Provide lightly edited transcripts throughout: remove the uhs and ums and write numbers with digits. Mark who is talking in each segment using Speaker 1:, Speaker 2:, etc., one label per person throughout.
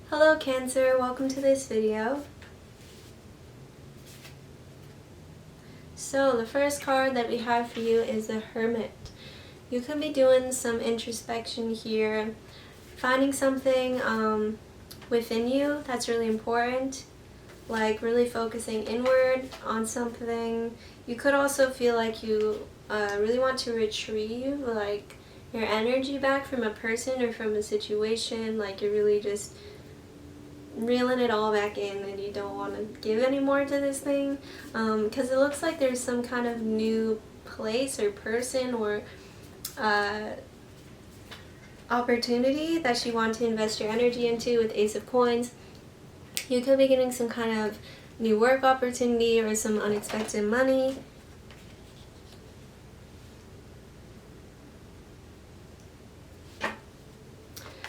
Speaker 1: Hello Cancer, welcome to this video. So the first card that we have for you is the Hermit. You could be doing some introspection here, finding something within you that's really important, like really focusing inward on something. You could also feel like you really want to retrieve like your energy back from a person or from a situation, like you're really just reeling it all back in and you don't want to give any more to this thing, because it looks like there's some kind of new place or person or opportunity that you want to invest your energy into with Ace of Coins. You could be getting some kind of new work opportunity or some unexpected money.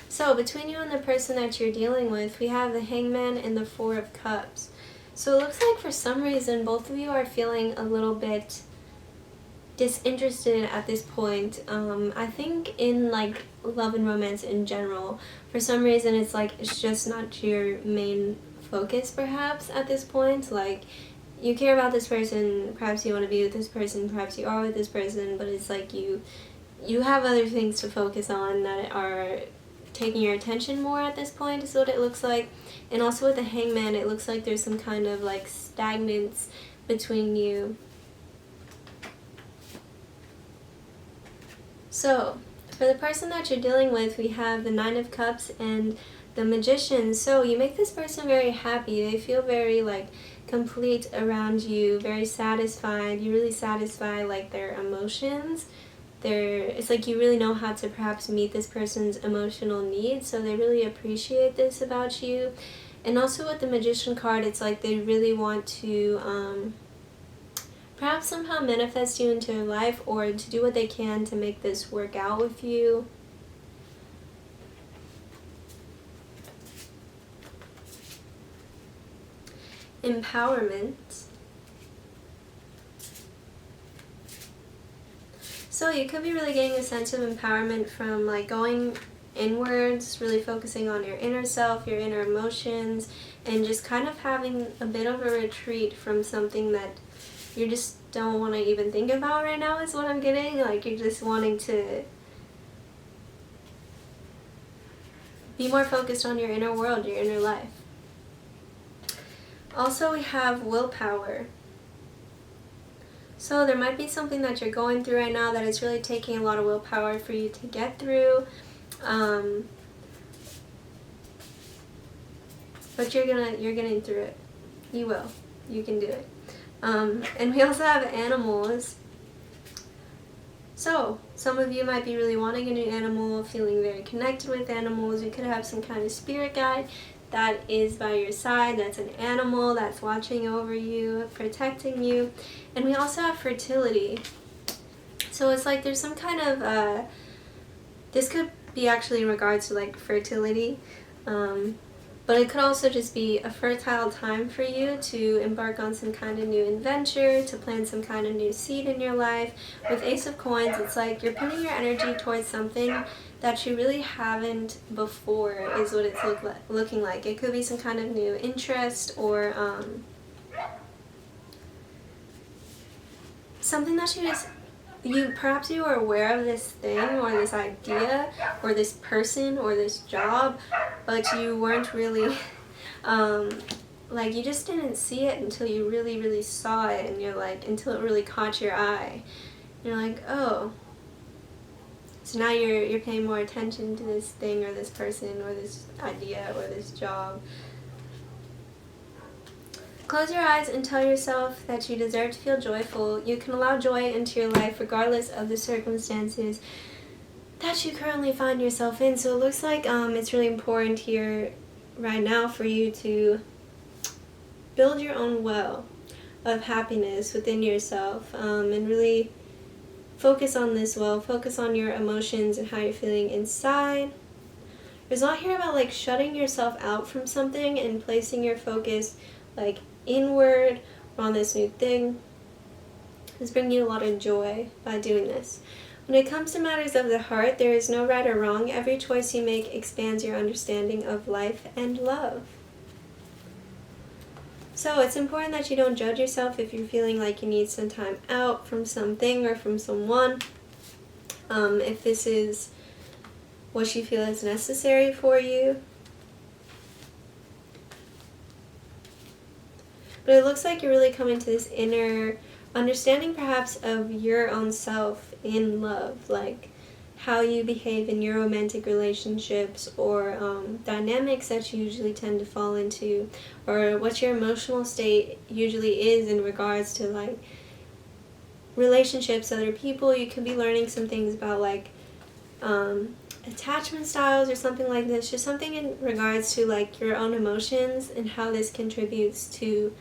Speaker 1: So between you and the person that you're dealing with, we have the Hangman and the Four of Cups. So it looks like for some reason both of you are feeling a little bit disinterested at this point. I think in like love and romance in general, for some reason it's like it's just not your main focus perhaps at this point. Like you care about this person, perhaps you want to be with this person, perhaps you are with this person, but it's like you have other things to focus on that are taking your attention more at this point is what it looks like. And also with the Hangman, it looks like there's some kind of like stagnance between you. So for the person that you're dealing with, we have the Nine of Cups and the Magician. So you make this person very happy. They feel very like complete around you, very satisfied. You really satisfy like their emotions. It's like you really know how to perhaps meet this person's emotional needs, so they really appreciate this about you. And also with the Magician card, it's like they really want to perhaps somehow manifest you into their life or to do what they can to make this work out with you. Empowerment. So you could be really getting a sense of empowerment from like going inwards, really focusing on your inner self, your inner emotions, and just kind of having a bit of a retreat from something that you just don't want to even think about right now is what I'm getting. Like you're just wanting to be more focused on your inner world, your inner life. Also we have Willpower. So there might be something that you're going through right now that is really taking a lot of willpower for you to get through. But you're getting through it. You will. You can do it. And we also have animals. So some of you might be really wanting a new animal, feeling very connected with animals. You could have some kind of spirit guide that is by your side, that's an animal that's watching over you, protecting you. And we also have fertility. So it's like there's some kind of, this could be actually in regards to like fertility, but it could also just be a fertile time for you to embark on some kind of new adventure, to plant some kind of new seed in your life. With Ace of Coins, it's like you're putting your energy towards something that you really haven't before is what it's looking like. It could be some kind of new interest or something that perhaps you are aware of this thing or this idea or this person or this job, but you weren't really like you just didn't see it until you really saw it, and you're like, until it really caught your eye. You're like, oh. So now you're paying more attention to this thing or this person or this idea or this job. Close your eyes and tell yourself that you deserve to feel joyful. You can allow joy into your life regardless of the circumstances that you currently find yourself in. So it looks like it's really important here right now for you to build your own well of happiness within yourself, and really focus on this well, focus on your emotions and how you're feeling inside. There's not here about like shutting yourself out from something and placing your focus like inward on this new thing. It's bringing you a lot of joy by doing this. When it comes to matters of the heart, there is no right or wrong. Every choice you make expands your understanding of life and love. So it's important that you don't judge yourself if you're feeling like you need some time out from something or from someone. If this is what you feel is necessary for you. But it looks like you're really coming to this inner understanding perhaps of your own self in love, like how you behave in your romantic relationships, or dynamics that you usually tend to fall into, or what your emotional state usually is in regards to like relationships, other people. You could be learning some things about like attachment styles or something like this, just something in regards to like your own emotions and how this contributes to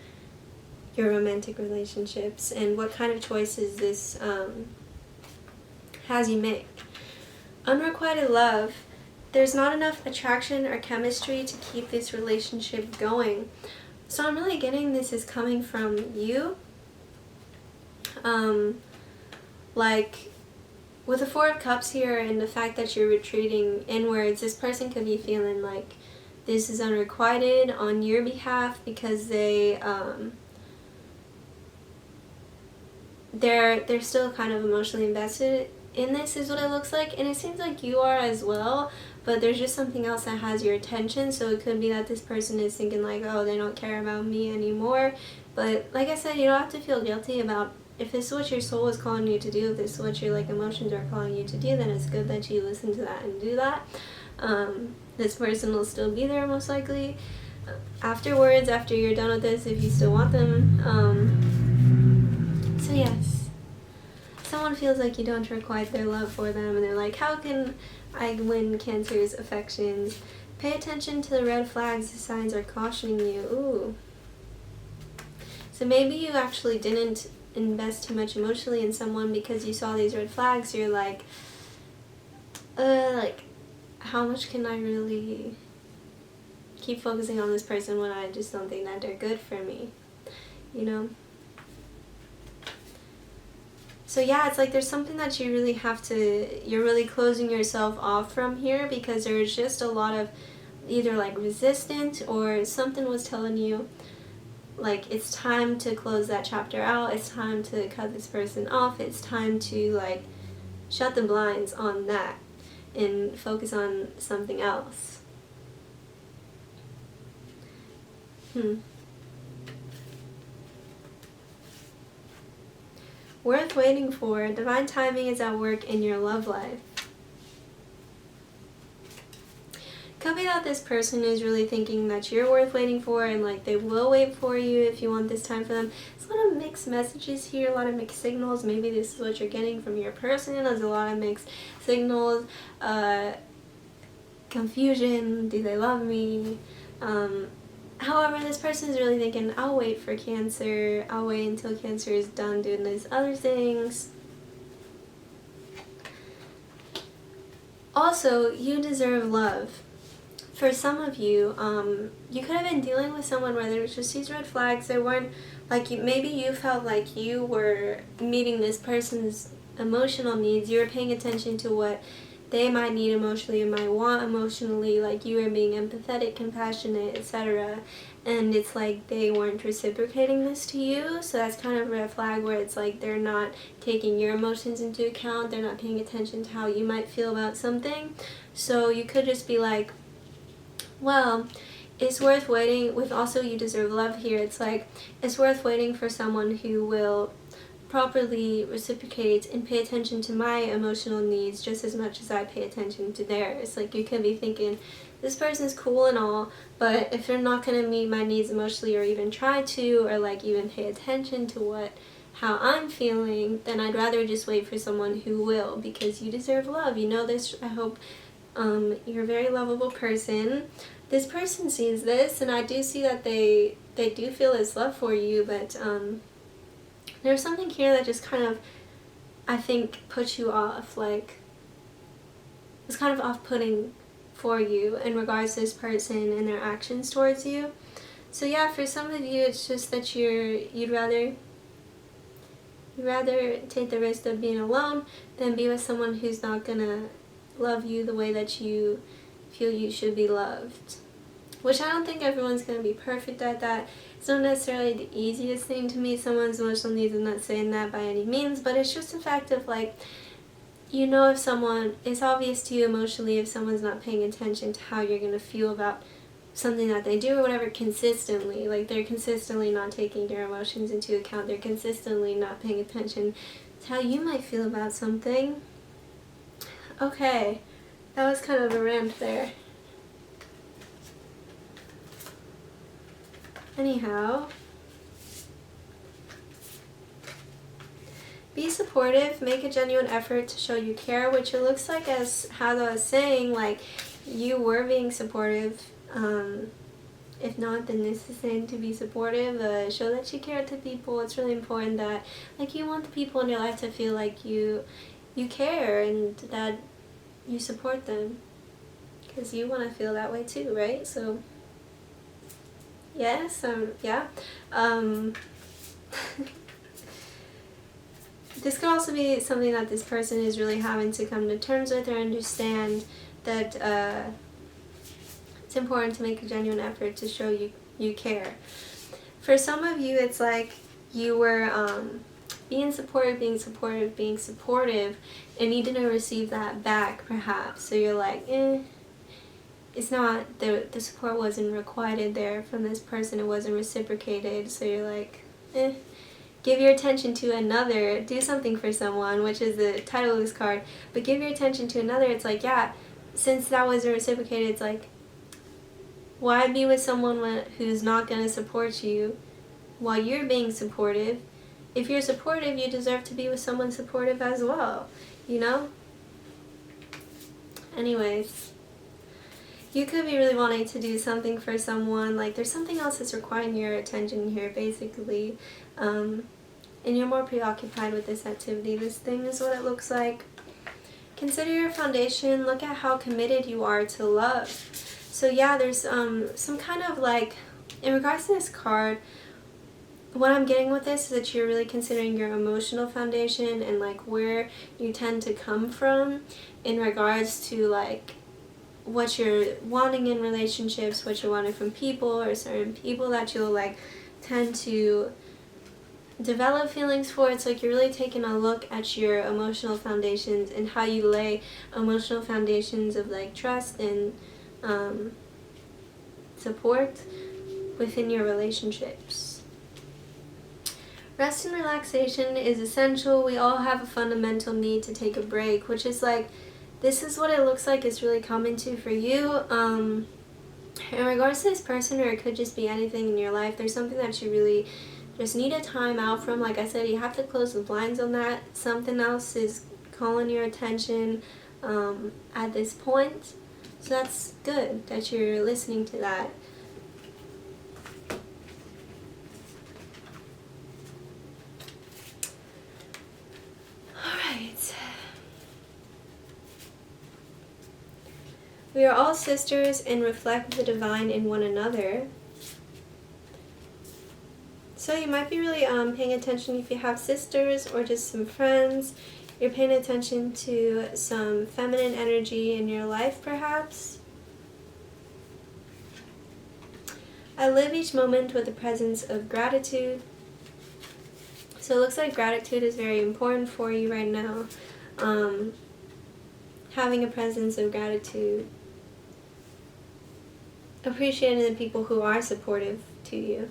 Speaker 1: your romantic relationships and what kind of choices this has you make. Unrequited love, there's not enough attraction or chemistry to keep this relationship going. So I'm really getting this is coming from you. Like with the Four of Cups here and the fact that you're retreating inwards, this person could be feeling like this is unrequited on your behalf because they're still kind of emotionally invested in this, is what it looks like, and it seems like you are as well, but there's just something else that has your attention. So it could be that this person is thinking like, oh, they don't care about me anymore. But like I said, you don't have to feel guilty about if this is what your soul is calling you to do, if this is what your like emotions are calling you to do, then it's good that you listen to that and do that. This person will still be there most likely afterwards, after you're done with this, if you still want them. So yes, someone feels like you don't requite their love for them and they're like, how can I win Cancer's affections? Pay attention to the red flags the signs are cautioning you. Ooh. So maybe you actually didn't invest too much emotionally in someone because you saw these red flags. You're like how much can I really keep focusing on this person when I just don't think that they're good for me, you know? So yeah, it's like there's something that you really have to, you're really closing yourself off from here because there's just a lot of either like resistance or something was telling you like it's time to close that chapter out, it's time to cut this person off, it's time to like shut the blinds on that and focus on something else. Worth waiting for. Divine timing is at work in your love life. Could be that this person is really thinking that you're worth waiting for and like they will wait for you if you want this time for them. There's a lot of mixed messages here, a lot of mixed signals. Maybe this is what you're getting from your person. There's a lot of mixed signals. Confusion. Do they love me? However, this person is really thinking, I'll wait for Cancer. I'll wait until Cancer is done doing these other things. Also, you deserve love. For some of you, you could have been dealing with someone where there was just these red flags. They weren't like you. Maybe you felt like you were meeting this person's emotional needs. You were paying attention to what they might need emotionally and might want emotionally, like you were being empathetic, compassionate, etc. And it's like they weren't reciprocating this to you, so that's kind of a red flag where it's like they're not taking your emotions into account, they're not paying attention to how you might feel about something. So you could just be like, well, it's worth waiting. With also you deserve love here, it's like it's worth waiting for someone who will properly reciprocate and pay attention to my emotional needs just as much as I pay attention to theirs. Like you could be thinking, this person's cool and all, but if they're not going to meet my needs emotionally or even try to, or like even pay attention to how I'm feeling, then I'd rather just wait for someone who will, because you deserve love. You know this. I hope you're a very lovable person. This person sees this, and I do see that they do feel this love for you, but there's something here that just kind of, I think, puts you off, like, it's kind of off-putting for you in regards to this person and their actions towards you. So yeah, for some of you, it's just that you'd rather You'd rather take the risk of being alone than be with someone who's not gonna love you the way that you feel you should be loved. Which I don't think everyone's gonna be perfect at that. It's not necessarily the easiest thing to meet someone's emotional needs. I'm not saying that by any means, but it's just a fact of like, you know, if someone, it's obvious to you emotionally if someone's not paying attention to how you're gonna feel about something that they do or whatever consistently. Like, they're consistently not taking your emotions into account. They're consistently not paying attention to how you might feel about something. Okay, that was kind of a rant there. Anyhow, be supportive, make a genuine effort to show you care, which it looks like, as how I was saying, like, you were being supportive. If not, then this is saying to be supportive, show that you care to people. It's really important that, like, you want the people in your life to feel like you care and that you support them, because you want to feel that way too, right? So yes, yeah. This could also be something that this person is really having to come to terms with or understand, that it's important to make a genuine effort to show you care. For some of you, it's like you were being supportive, and you didn't receive that back, perhaps. So you're like, it's not, the support wasn't requited there from this person, it wasn't reciprocated, so you're like, give your attention to another, do something for someone, which is the title of this card, but give your attention to another. It's like, yeah, since that wasn't reciprocated, it's like, why be with someone who's not going to support you while you're being supportive? If you're supportive, you deserve to be with someone supportive as well, you know? Anyways, you could be really wanting to do something for someone, like there's something else that's requiring your attention here, basically, and you're more preoccupied with this activity. This thing is what it looks like. Consider your foundation. Look at how committed you are to love. So yeah, there's some kind of, like, in regards to this card, what I'm getting with this is that you're really considering your emotional foundation and, like, where you tend to come from in regards to, like, what you're wanting in relationships, what you're wanting from people, or certain people that you'll, like, tend to develop feelings for. It's like you're really taking a look at your emotional foundations and how you lay emotional foundations of, like, trust and support within your relationships. Rest and relaxation is essential. We all have a fundamental need to take a break, which is like, this is what it looks like it's really coming to for you. In regards to this person, or it could just be anything in your life, there's something that you really just need a time out from. Like I said, you have to close the blinds on that. Something else is calling your attention at this point. So that's good that you're listening to that. Alright. We are all sisters and reflect the divine in one another. So you might be really paying attention if you have sisters or just some friends. You're paying attention to some feminine energy in your life, perhaps. I live each moment with the presence of gratitude. So it looks like gratitude is very important for you right now. Having a presence of gratitude. Appreciating the people who are supportive to you.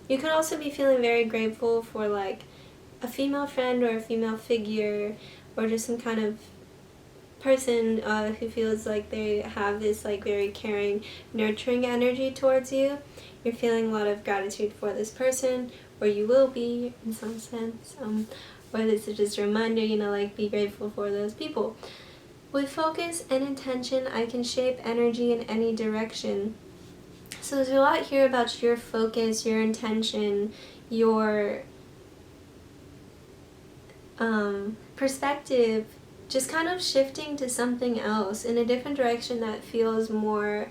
Speaker 1: You could also be feeling very grateful for, like, a female friend or a female figure, or just some kind of person who feels like they have this, like, very caring, nurturing energy towards you. You're feeling a lot of gratitude for this person, or you will be in some sense, or this is just a reminder, you know, like, be grateful for those people. With focus and intention, I can shape energy in any direction. So there's a lot here about your focus, your intention, your perspective, just kind of shifting to something else in a different direction that feels more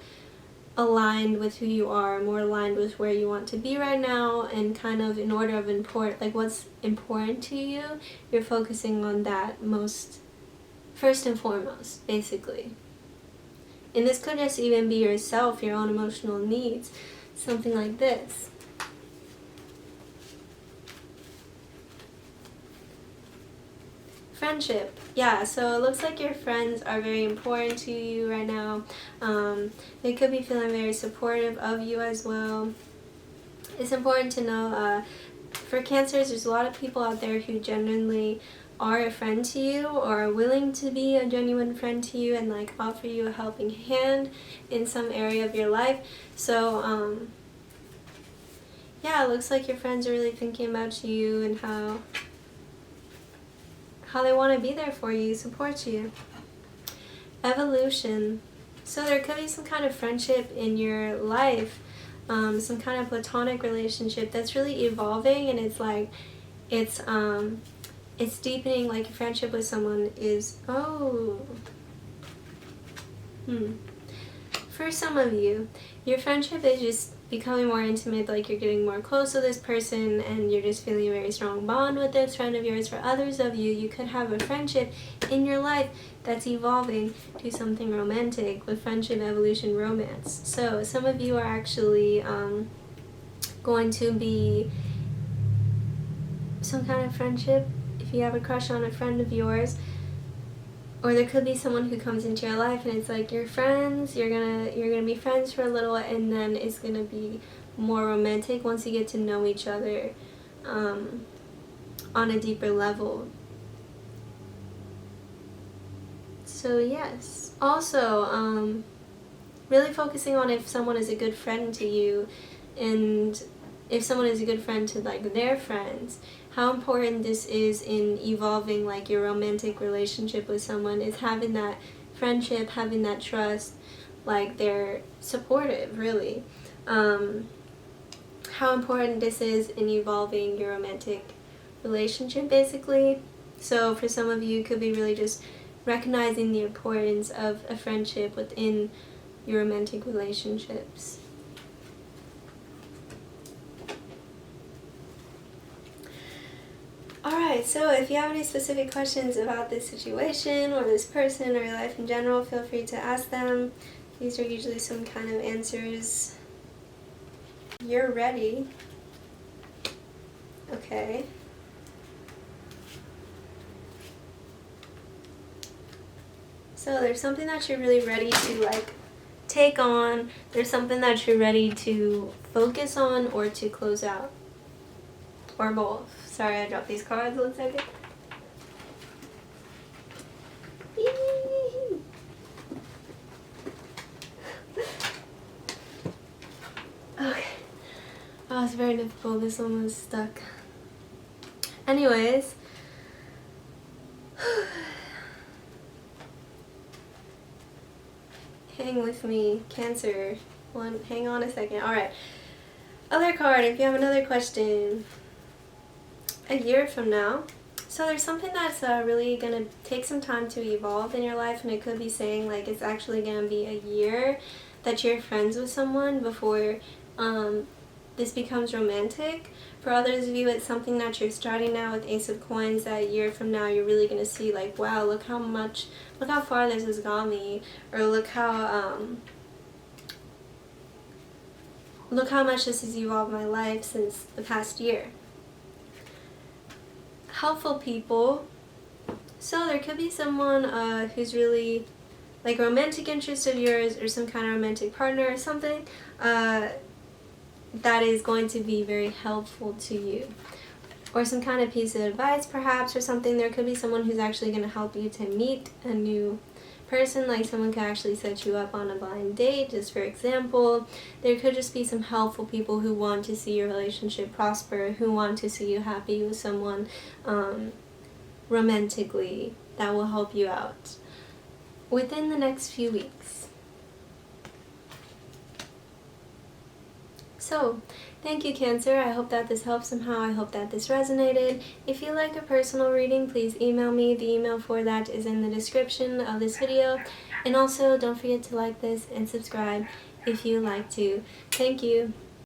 Speaker 1: aligned with who you are, more aligned with where you want to be right now, and kind of in order of like what's important to you, you're focusing on that first and foremost, basically. And this could just even be yourself, your own emotional needs, something like this. Friendship. Yeah, so it looks like your friends are very important to you right now. They could be feeling very supportive of you as well. It's important to know, for Cancers, there's a lot of people out there who genuinely are a friend to you or are willing to be a genuine friend to you and like offer you a helping hand in some area of your life. So yeah, it looks like your friends are really thinking about you and how they want to be there for you, support you. Evolution. So there could be some kind of friendship in your life, some kind of platonic relationship that's really evolving, and it's like it's deepening. Like your friendship with someone is for some of you, your friendship is just becoming more intimate, like you're getting more close to this person and you're just feeling a very strong bond with this friend of yours. For others of you, you could have a friendship in your life that's evolving to something romantic with friendship, evolution, romance. So some of you are actually going to be some kind of friendship if you have a crush on a friend of yours. Or there could be someone who comes into your life and it's like you're friends, you're gonna be friends for a little, and then it's gonna be more romantic once you get to know each other on a deeper level. So yes. Also, really focusing on if someone is a good friend to you, and if someone is a good friend to like their friends, how important this is in evolving like your romantic relationship with someone is having that friendship, having that trust, like they're supportive, really. How important this is in evolving your romantic relationship, basically. So for some of you, it could be really just recognizing the importance of a friendship within your romantic relationships. Alright, so if you have any specific questions about this situation or this person or your life in general, feel free to ask them. These are usually some kind of answers. You're ready. Okay. So there's something that you're really ready to like take on. There's something that you're ready to focus on or to close out. Or both. Sorry, I dropped these cards. 1 second. Okay. Oh, it's very difficult. This one was stuck. Anyways. Hang with me, Cancer. Hang on a second. Alright. Other card, if you have another question. A year from now. So there's something that's really going to take some time to evolve in your life, and it could be saying like it's actually going to be a year that you're friends with someone before this becomes romantic. For others of you, it's something that you're starting now with Ace of Coins, that a year from now you're really going to see like, wow, look how far this has got me, or look how much this has evolved my life since the past year. Helpful people. So there could be someone who's really like a romantic interest of yours, or some kind of romantic partner or something that is going to be very helpful to you, or some kind of piece of advice perhaps, or something. There could be someone who's actually going to help you to meet a new person, like someone could actually set you up on a blind date, just for example. There could just be some helpful people who want to see your relationship prosper, who want to see you happy with someone romantically, that will help you out within the next few weeks. So, thank you, Cancer. I hope that this helped somehow. I hope that this resonated. If you'd like a personal reading, please email me. The email for that is in the description of this video. And also, don't forget to like this and subscribe. if you like to. Thank you.